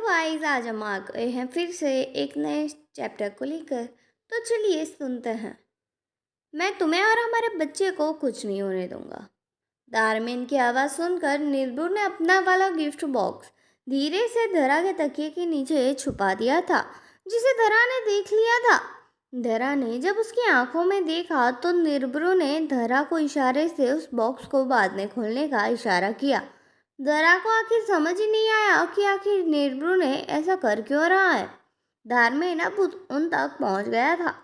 Guys, आज हम आ गए हैं फिर से एक नए चैप्टर को लेकर। तो चलिए सुनते हैं। मैं तुम्हें और हमारे बच्चे को कुछ नहीं होने दूंगा। दारमीन की आवाज़ सुनकर निर्भुर ने अपना वाला गिफ्ट बॉक्स धीरे से धरा के तकिए के नीचे छुपा दिया था, जिसे धरा ने देख लिया था। धरा ने जब उसकी आंखों में देखा तो निर्भुर ने धरा को इशारे से उस बॉक्स को बाद में खोलने का इशारा किया। धरा को आखिर समझ ही नहीं आया कि आखिर निर्भुर ने ऐसा कर क्यों रहा है। धार्मेन अब उन तक पहुंच गया था।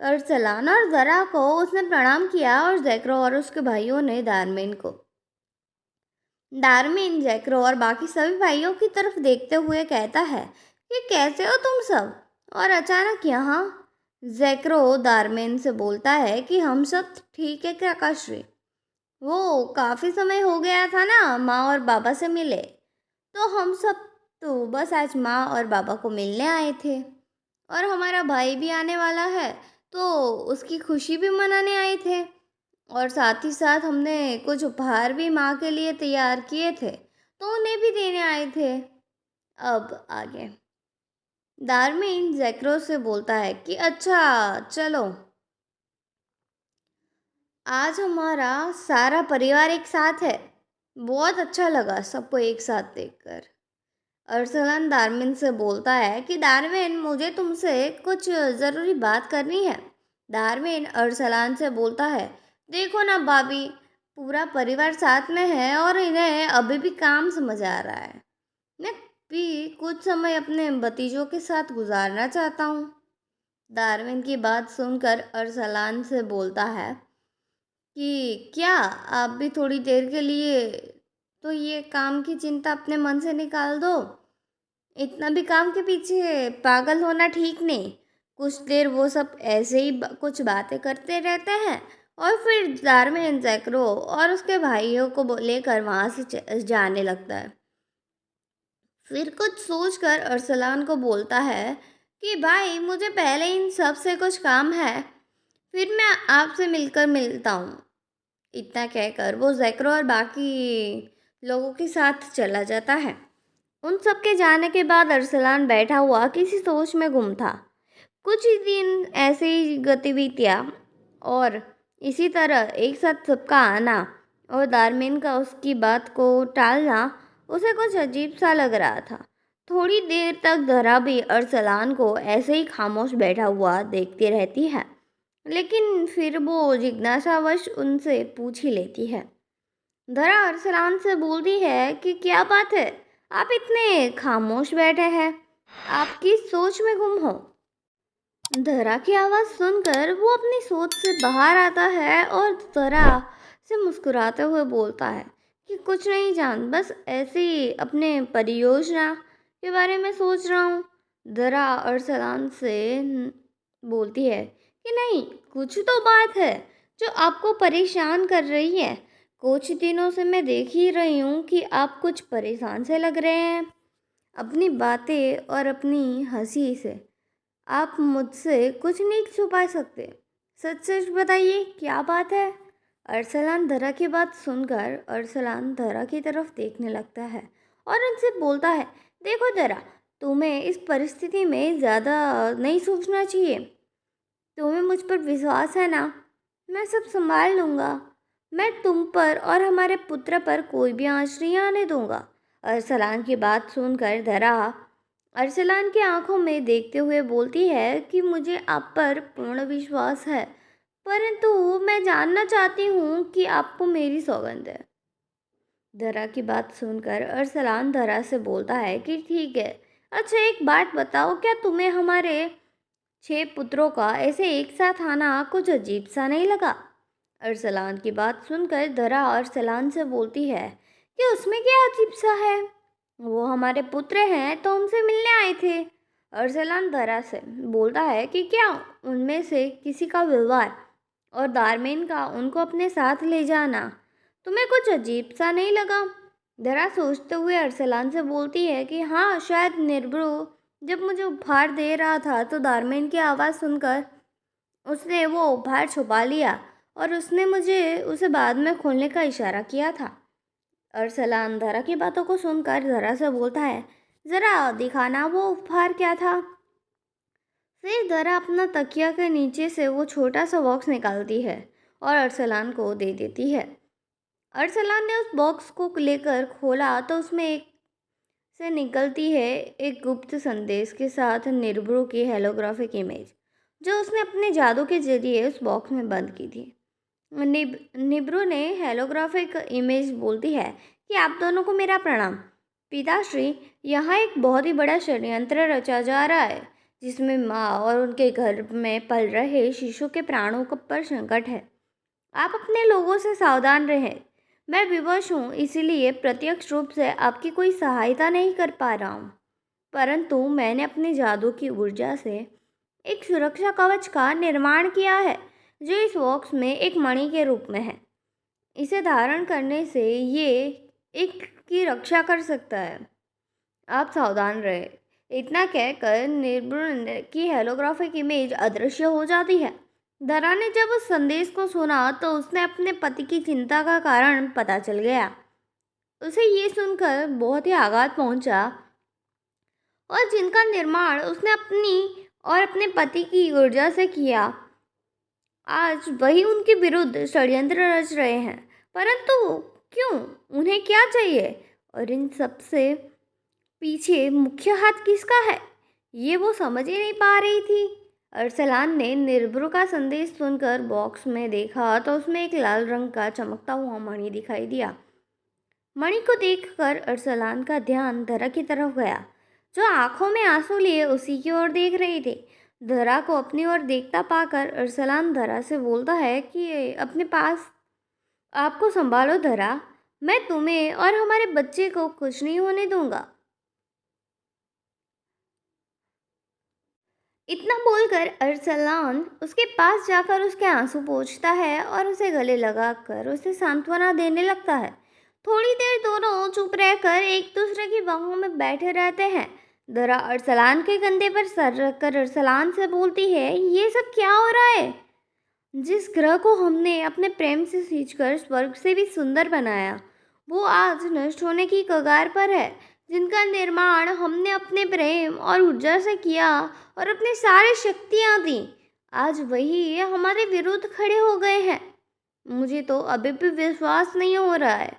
अरसलान और जरा को उसने प्रणाम किया और जैक्रो और उसके भाइयों ने डार्मिन जैक्रो और बाकी सभी भाइयों की तरफ देखते हुए कहता है कि कैसे हो तुम सब। और अचानक यहाँ जैक्रो दारमेन से बोलता है कि हम सब ठीक है क्या काश्री। वो काफ़ी समय हो गया था ना माँ और बाबा से मिले, तो हम सब तो बस आज माँ और बाबा को मिलने आए थे। और हमारा भाई भी आने वाला है, तो उसकी खुशी भी मनाने आए थे। और साथ ही साथ हमने कुछ उपहार भी माँ के लिए तैयार किए थे, तो उन्हें भी देने आए थे। अब आगे दारमीन जैक्रो से बोलता है कि अच्छा चलो, आज हमारा सारा परिवार एक साथ है। बहुत अच्छा लगा सबको एक साथ देखकर। अरसलान दारमिन से बोलता है कि दारविन, मुझे तुमसे कुछ ज़रूरी बात करनी है। दारविन अरसलान से बोलता है, देखो ना भाभी, पूरा परिवार साथ में है और इन्हें अभी भी काम समझ आ रहा है। मैं भी कुछ समय अपने भतीजों के साथ गुजारना चाहता हूँ। दारविन की बात सुनकर अरसलान से बोलता है कि क्या आप भी थोड़ी देर के लिए तो ये काम की चिंता अपने मन से निकाल दो। इतना भी काम के पीछे पागल होना ठीक नहीं। कुछ देर वो सब ऐसे ही कुछ बातें करते रहते हैं और फिर दारमेन जैकरो और उसके भाइयों को लेकर वहाँ से जाने लगता है। फिर कुछ सोचकर अरसलान को बोलता है कि भाई, मुझे पहले इन सब से कुछ काम है, फिर मैं आपसे मिलकर मिलता हूँ। इतना कहकर वो जैकरो और बाकी लोगों के साथ चला जाता है। उन सब के जाने के बाद अरसलान बैठा हुआ किसी सोच में गुम था। कुछ ही दिन ऐसे ही गतिविधियाँ और इसी तरह एक साथ सबका आना और दारमीन का उसकी बात को टालना उसे कुछ अजीब सा लग रहा था। थोड़ी देर तक धरा भी अरसलान को ऐसे ही खामोश बैठा हुआ देखती रहती है, लेकिन फिर वो जिज्ञासावश उनसे पूछ ही लेती है। धरा अरसलान से बोलती है कि क्या बात है, आप इतने खामोश बैठे हैं, आप किस सोच में गुम हो। धरा की आवाज़ सुनकर वो अपनी सोच से बाहर आता है और धरा से मुस्कुराते हुए बोलता है कि कुछ नहीं जान, बस ऐसे ही अपने परियोजना के बारे में सोच रहा हूँ। धरा अरसलान से बोलती है कि नहीं, कुछ तो बात है जो आपको परेशान कर रही है। कुछ दिनों से मैं देख ही रही हूँ कि आप कुछ परेशान से लग रहे हैं अपनी बातें और अपनी हंसी से। आप मुझसे कुछ नहीं छुपा सकते। सच सच बताइए, क्या बात है। अरसलान धरा की बात सुनकर अरसलान धरा की तरफ देखने लगता है और उनसे बोलता है, देखो धरा, तुम्हें इस परिस्थिति में ज़्यादा नहीं सोचना चाहिए। तुम्हें मुझ पर विश्वास है ना, मैं सब संभाल लूँगा। मैं तुम पर और हमारे पुत्र पर कोई भी आँच नहीं आने दूँगा। अरसलान की बात सुनकर धरा अरसलान की आंखों में देखते हुए बोलती है कि मुझे आप पर पूर्ण विश्वास है, परंतु मैं जानना चाहती हूँ कि आपको मेरी सौगंध है। धरा की बात सुनकर अरसलान धरा से बोलता है कि ठीक है। अच्छा, एक बात बताओ, क्या तुम्हें हमारे 6 पुत्रों का ऐसे एक साथ आना कुछ अजीब सा नहीं लगा। अरसलान की बात सुनकर धरा अरसलान से बोलती है कि उसमें क्या अजीब सा है, वो हमारे पुत्र हैं तो हमसे मिलने आए थे। अरसलान धरा से बोलता है कि क्या उनमें से किसी का व्यवहार और दारमेन का उनको अपने साथ ले जाना तुम्हें कुछ अजीब सा नहीं लगा। धरा सोचते हुए अरसलान से बोलती है कि हाँ, शायद निर्भ्रो जब मुझे उपहार दे रहा था तो दारमेन की आवाज़ सुनकर उसने वो उपहार छुपा लिया और उसने मुझे उसे बाद में खोलने का इशारा किया था। अरसलान धरा की बातों को सुनकर धरा से बोलता है, ज़रा दिखाना वो उपहार क्या था। फिर ज़रा अपना तकिया के नीचे से वो छोटा सा बॉक्स निकालती है और अरसलान को दे देती है। अरसलान ने उस बॉक्स को लेकर खोला तो उसमें एक से निकलती है एक गुप्त संदेश के साथ निर्भ्रू की हेलोग्राफिक इमेज, जो उसने अपने जादू के जरिए उस बॉक्स में बंद की थी। निब्रू ने हेलोग्राफिक इमेज बोलती है कि आप दोनों को मेरा प्रणाम। पिताश्री, यहाँ एक बहुत ही बड़ा षड्यंत्र रचा जा रहा है जिसमें माँ और उनके घर में पल रहे शिशु के प्राणों पर संकट है। आप अपने लोगों से सावधान रहें। मैं विवश हूँ, इसीलिए प्रत्यक्ष रूप से आपकी कोई सहायता नहीं कर पा रहा हूँ, परंतु मैंने अपने जादू की ऊर्जा से एक सुरक्षा कवच का निर्माण किया है जो इस बॉक्स में एक मणि के रूप में है। इसे धारण करने से ये एक की रक्षा कर सकता है। आप सावधान रहे। इतना कहकर निर्भुण की हेलोग्राफिक इमेज अदृश्य हो जाती है। दरा ने जब उस संदेश को सुना तो उसने अपने पति की चिंता का कारण पता चल गया। उसे ये सुनकर बहुत ही आघात पहुंचा और जिनका निर्माण उसने अपनी और अपने पति की ऊर्जा से किया, आज वही उनके विरुद्ध षड्यंत्र रच रहे हैं। परंतु क्यों? उन्हें क्या चाहिए? और इन सब से पीछे मुख्य हाथ किसका है, ये वो समझ ही नहीं पा रही थी। अरसलान ने निर्भ्र का संदेश सुनकर बॉक्स में देखा तो उसमें एक लाल रंग का चमकता हुआ मणि दिखाई दिया। मणि को देखकर अरसलान का ध्यान धरा की तरफ गया, जो आंखों में आंसू लिए उसी की ओर देख रही थी। धरा को अपनी ओर देखता पाकर अरसलान धरा से बोलता है कि अपने पास आपको संभालो धरा, मैं तुम्हें और हमारे बच्चे को कुछ नहीं होने दूंगा। इतना बोलकर अरसलान उसके पास जाकर उसके आंसू पोंछता है और उसे गले लगाकर उसे सांत्वना देने लगता है। थोड़ी देर दोनों चुप रहकर एक दूसरे की बाहों में बैठे रहते हैं। दरा अरसलान के कंधे पर सर रखकर अरसलान से बोलती है, ये सब क्या हो रहा है? जिस ग्रह को हमने अपने प्रेम से सींचकर स्वर्ग से भी सुंदर बनाया, वो आज नष्ट होने की कगार पर है। जिनका निर्माण हमने अपने प्रेम और ऊर्जा से किया और अपनी सारी शक्तियाँ दी, आज वही हमारे विरुद्ध खड़े हो गए हैं। मुझे तो अभी भी विश्वास नहीं हो रहा है।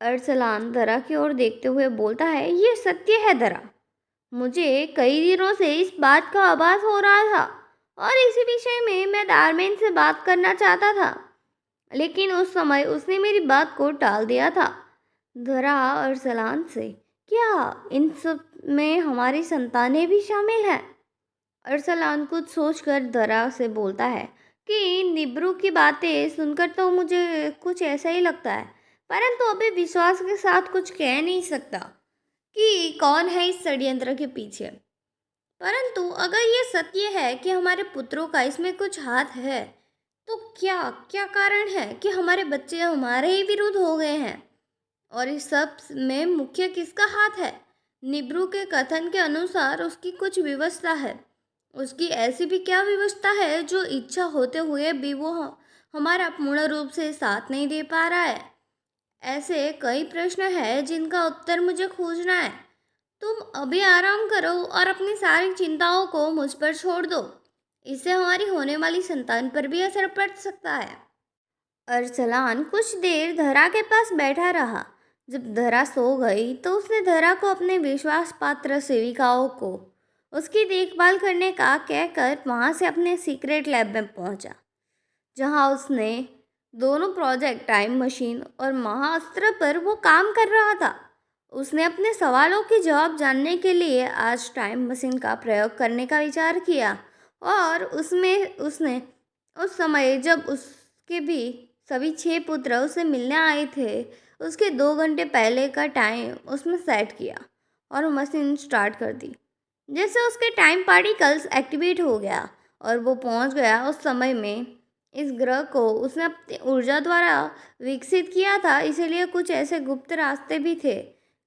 अरसलान दरा की ओर देखते हुए बोलता है, ये सत्य है दरा। मुझे कई दिनों से इस बात का आभास हो रहा था और इसी विषय में मैं दारमेन से बात करना चाहता था, लेकिन उस समय उसने मेरी बात को टाल दिया था। धरा अरसलान से, क्या इन सब में हमारी संतानें भी शामिल हैं? अरसलान कुछ सोचकर धरा से बोलता है कि निब्रू की बातें सुनकर तो मुझे कुछ ऐसा ही लगता है, परंतु अभी विश्वास के साथ कुछ कह नहीं सकता कि कौन है इस षड्यंत्र के पीछे। परंतु अगर ये सत्य है कि हमारे पुत्रों का इसमें कुछ हाथ है, तो क्या क्या कारण है कि हमारे बच्चे हमारे ही विरुद्ध हो गए हैं? और इस सब में मुख्य किसका हाथ है? निब्रू के कथन के अनुसार उसकी कुछ विवशता है। उसकी ऐसी भी क्या विवशता है जो इच्छा होते हुए भी वो हमारा पूर्ण रूप से साथ नहीं दे पा रहा है? ऐसे कई प्रश्न हैं जिनका उत्तर मुझे खोजना है। तुम अभी आराम करो और अपनी सारी चिंताओं को मुझ पर छोड़ दो। इससे हमारी होने वाली संतान पर भी असर पड़ सकता है। अरसलान कुछ देर धरा के पास बैठा रहा। जब धरा सो गई तो उसने धरा को अपने विश्वास पात्र सेविकाओं को उसकी देखभाल करने का कहकर वहाँ से अपने सीक्रेट लैब में पहुँचा, जहाँ उसने दोनों प्रोजेक्ट टाइम मशीन और महाअस्त्र पर वो काम कर रहा था। उसने अपने सवालों के जवाब जानने के लिए आज टाइम मशीन का प्रयोग करने का विचार किया और उसमें उसने उस समय जब उसके भी सभी 6 पुत्र उसे मिलने आए थे, उसके 2 घंटे पहले का टाइम उसमें सेट किया और मशीन स्टार्ट कर दी। जैसे उसके टाइम पार्टिकल्स एक्टिवेट हो गया और वो पहुंच गया उस समय में। इस ग्रह को उसने अपनी ऊर्जा द्वारा विकसित किया था, इसीलिए कुछ ऐसे गुप्त रास्ते भी थे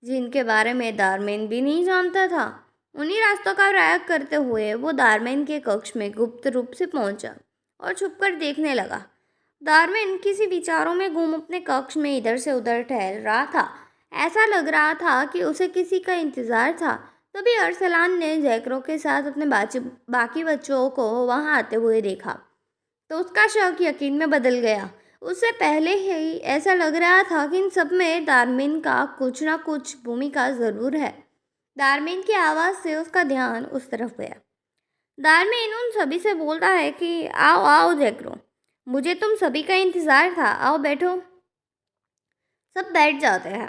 जिनके बारे में दारमेन भी नहीं जानता था। उन्हीं रास्तों का प्रयोग करते हुए वो दारमेन के कक्ष में गुप्त रूप से पहुंचा और छुपकर देखने लगा। दारमेन किसी विचारों में गुम अपने कक्ष में इधर से उधर टहल रहा था। ऐसा लग रहा था कि उसे किसी का इंतज़ार था। तभी अरसलान ने जैकरो के साथ अपने बाकी बच्चों को वहाँ आते हुए देखा, तो उसका शक यकीन में बदल गया। उससे पहले ही ऐसा लग रहा था कि इन सब में दारमीन का कुछ ना कुछ भूमिका ज़रूर है। दारमीन की आवाज़ से उसका ध्यान उस तरफ गया। दारमीन उन सभी से बोलता है कि आओ आओ जैकरो, मुझे तुम सभी का इंतज़ार था, आओ बैठो। सब बैठ जाते हैं।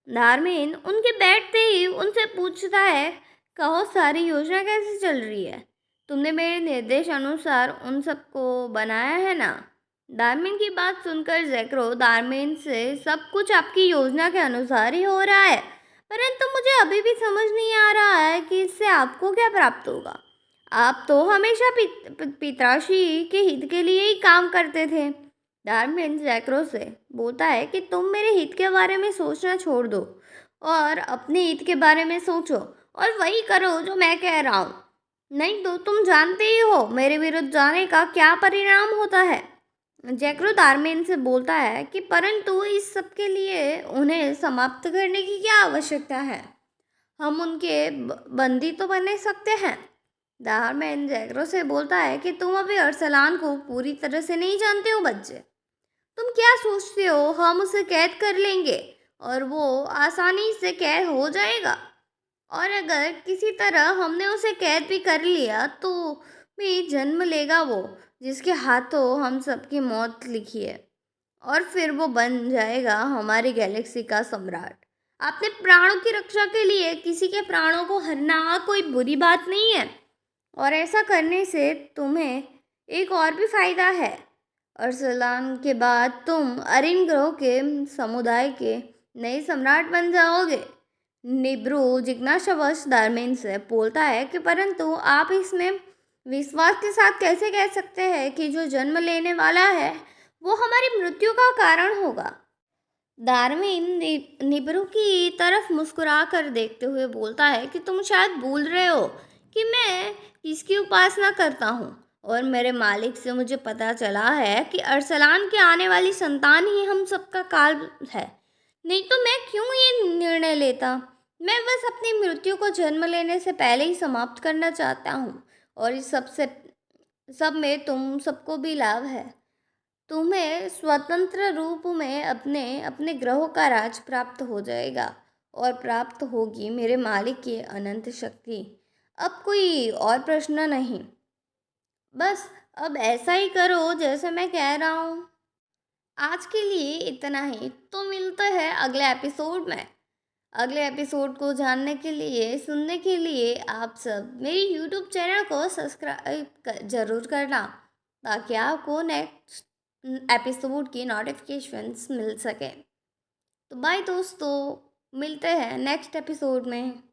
दारमीन उनके बैठते ही उनसे पूछता है, कहो सारी योजना कैसे चल रही है? तुमने मेरे निर्देश अनुसार उन सबको बनाया है ना? दारमीन की बात सुनकर जैकरो दारमीन से, सब कुछ आपकी योजना के अनुसार ही हो रहा है, परंतु मुझे अभी भी समझ नहीं आ रहा है कि इससे आपको क्या प्राप्त होगा। आप तो हमेशा पिताश्री के हित के लिए ही काम करते थे। डार्विन जैकरो से बोलता है कि तुम मेरे हित के बारे में सोचना छोड़ दो और अपने हित के बारे में सोचो और वही करो जो मैं कह रहा हूँ। नहीं तो तुम जानते ही हो मेरे विरुद्ध जाने का क्या परिणाम होता है। जैकरो दारमेन से बोलता है कि परंतु इस सब के लिए उन्हें समाप्त करने की क्या आवश्यकता है? हम उनके बंदी तो बन सकते हैं। दारमैन जैकरो से बोलता है कि तुम अभी अरसलान को पूरी तरह से नहीं जानते हो बच्चे। तुम क्या सोचते हो हम उसे कैद कर लेंगे और वो आसानी से कैद हो जाएगा? और अगर किसी तरह हमने उसे कैद भी कर लिया तो भी जन्म लेगा वो जिसके हाथों हम सबकी मौत लिखी है, और फिर वो बन जाएगा हमारी गैलेक्सी का सम्राट। अपने प्राणों की रक्षा के लिए किसी के प्राणों को हरना कोई बुरी बात नहीं है, और ऐसा करने से तुम्हें एक और भी फायदा है। अरसलान के बाद तुम अरिन ग्रह के समुदाय के नए सम्राट बन जाओगे। निब्रू जिज्ञासावश दारमेन से बोलता है कि परंतु आप इसमें विश्वास के साथ कैसे कह सकते हैं कि जो जन्म लेने वाला है वो हमारी मृत्यु का कारण होगा? दारमीन निब्रू की तरफ मुस्कुरा कर देखते हुए बोलता है कि तुम शायद भूल रहे हो कि मैं किसकी उपासना करता हूँ, और मेरे मालिक से मुझे पता चला है कि अरसलान के आने वाली संतान ही हम सबका काल है। नहीं तो मैं क्यों ये निर्णय लेता? मैं बस अपनी मृत्यु को जन्म लेने से पहले ही समाप्त करना चाहता हूँ, और इस सब में तुम सबको भी लाभ है। तुम्हें स्वतंत्र रूप में अपने अपने ग्रहों का राज प्राप्त हो जाएगा, और प्राप्त होगी मेरे मालिक की अनंत शक्ति। अब कोई और प्रश्न नहीं, बस अब ऐसा ही करो जैसे मैं कह रहा हूँ। आज के लिए इतना ही, तो मिलते हैं अगले एपिसोड में। अगले एपिसोड को जानने के लिए, सुनने के लिए आप सब मेरी यूट्यूब चैनल को सब्सक्राइब ज़रूर करना, ताकि आपको नेक्स्ट एपिसोड की नोटिफिकेशंस मिल सके। तो बाय दोस्तों, मिलते हैं नेक्स्ट एपिसोड में।